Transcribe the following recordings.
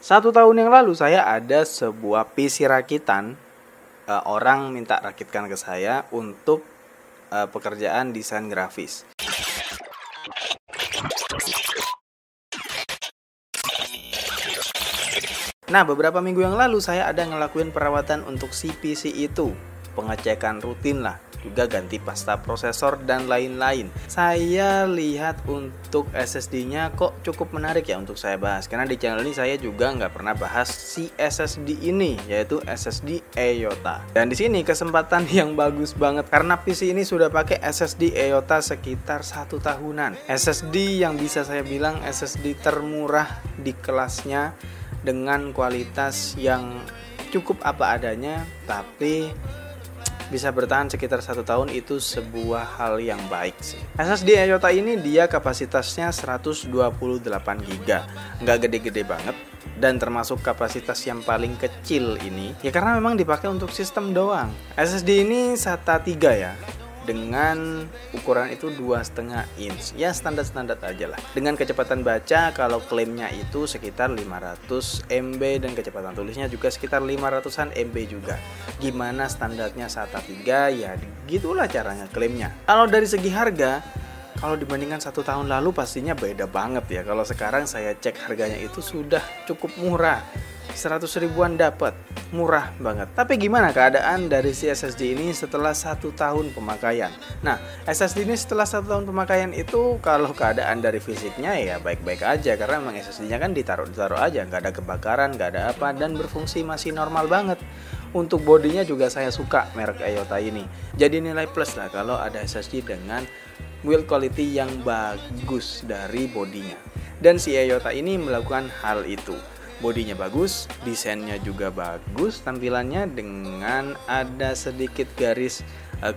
1 tahun yang lalu saya ada sebuah PC rakitan. Orang minta rakitkan ke saya untuk pekerjaan desain grafis. Nah, beberapa minggu yang lalu saya ada ngelakuin perawatan untuk si PC itu. Pengecekan rutin lah, juga ganti pasta prosesor dan lain-lain. Saya lihat untuk SSD-nya kok cukup menarik ya untuk saya bahas. Karena di channel ini saya juga nggak pernah bahas si SSD ini, yaitu SSD EYOTA. Dan di sini kesempatan yang bagus banget karena PC ini sudah pakai SSD EYOTA sekitar 1 tahunan. SSD yang bisa saya bilang SSD termurah di kelasnya, dengan kualitas yang cukup apa adanya, tapi bisa bertahan sekitar 1 tahun. Itu sebuah hal yang baik sih. SSD EYOTA ini dia kapasitasnya 128 GB, nggak gede-gede banget, dan termasuk kapasitas yang paling kecil ini ya karena memang dipakai untuk sistem doang. SSD ini SATA 3 ya, dengan ukuran itu 2,5 inch, ya standar-standar aja lah. Dengan kecepatan baca kalau klaimnya itu sekitar 500 MB dan kecepatan tulisnya juga sekitar 500-an MB juga. Gimana standarnya SATA 3 ya gitulah caranya klaimnya. Kalau dari segi harga, kalau dibandingkan 1 tahun lalu pastinya beda banget ya. Kalau sekarang saya cek harganya itu sudah cukup murah, 100 ribuan dapat, murah banget. Tapi gimana keadaan dari si SSD ini setelah 1 tahun pemakaian? Nah, SSD ini setelah 1 tahun pemakaian itu kalau keadaan dari fisiknya ya baik-baik aja, karena memang SSD-nya kan ditaruh aja, nggak ada kebakaran, nggak ada apa, dan berfungsi masih normal banget. Untuk bodinya juga saya suka merek EYOTA ini. Jadi nilai plus lah kalau ada SSD dengan build quality yang bagus dari bodinya. Dan si EYOTA ini melakukan hal itu. Bodinya bagus, desainnya juga bagus, tampilannya dengan ada sedikit garis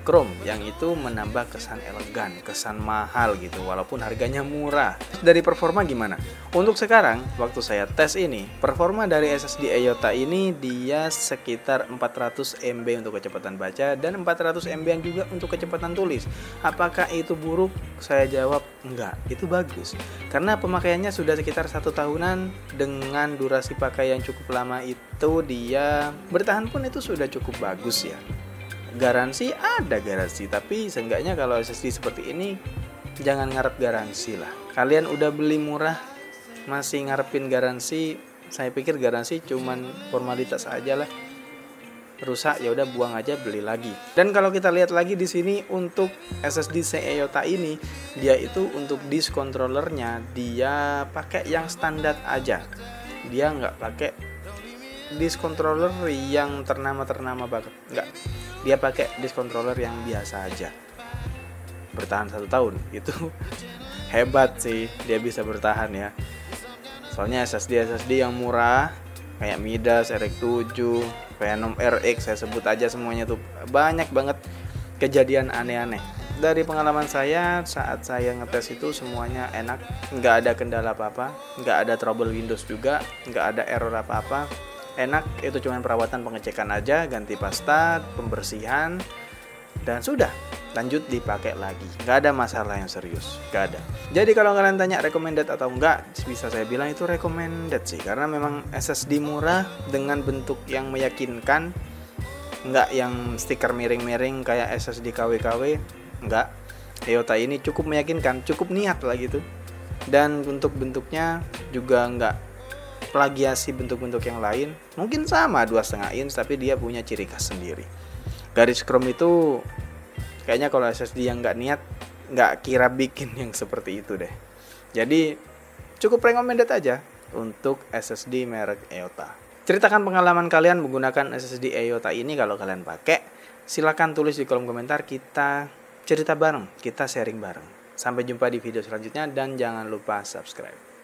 chrome yang itu menambah kesan elegan, kesan mahal gitu, walaupun harganya murah. Dari performa gimana? Untuk sekarang, waktu saya tes ini, performa dari SSD EYOTA ini dia sekitar 400 MB untuk kecepatan baca dan 400 MB juga untuk kecepatan tulis. Apakah itu buruk? Saya jawab enggak, itu bagus. Karena pemakaiannya sudah sekitar 1 tahunan dengan durasi pakai yang cukup lama itu, dia bertahan pun itu sudah cukup bagus ya. Garansi ada garansi, tapi seenggaknya kalau SSD seperti ini jangan ngarep garansi lah. Kalian udah beli murah masih ngarepin garansi, saya pikir garansi cuman formalitas aja lah. Rusak ya udah buang aja, beli lagi. Dan kalau kita lihat lagi di sini untuk SSD EYOTA ini, dia itu untuk disk controllernya dia pakai yang standar aja. Dia nggak pakai disk controller yang ternama banget, nggak. Dia pakai disk controller yang biasa aja. Bertahan 1 tahun, itu hebat sih, dia bisa bertahan ya. Soalnya SSD yang murah kayak Midas, RX7, Phenom RX, saya sebut aja semuanya tuh, banyak banget kejadian aneh-aneh. Dari pengalaman saya saat saya ngetes itu semuanya enak, nggak ada kendala apa-apa, nggak ada trouble Windows juga, nggak ada error apa-apa. Enak, itu cuma perawatan pengecekan aja, ganti pasta, pembersihan, dan sudah lanjut dipakai lagi. Nggak ada masalah yang serius, nggak ada. Jadi kalau kalian tanya recommended atau enggak, bisa saya bilang itu recommended sih, karena memang SSD murah dengan bentuk yang meyakinkan, nggak yang stiker miring-miring kayak SSD KW-KW, nggak. EYOTA ini cukup meyakinkan, cukup niat lah gitu, dan bentuknya juga nggak plagiasi bentuk-bentuk yang lain. Mungkin sama 2,5 inch tapi dia punya ciri khas sendiri. Garis chrome itu kayaknya kalau SSD yang nggak niat nggak kira bikin yang seperti itu deh. Jadi cukup recommended aja untuk SSD merek EYOTA. Ceritakan pengalaman kalian menggunakan SSD EYOTA ini kalau kalian pakai. Silakan tulis di kolom komentar, kita cerita bareng, kita sharing bareng. Sampai jumpa di video selanjutnya dan jangan lupa subscribe.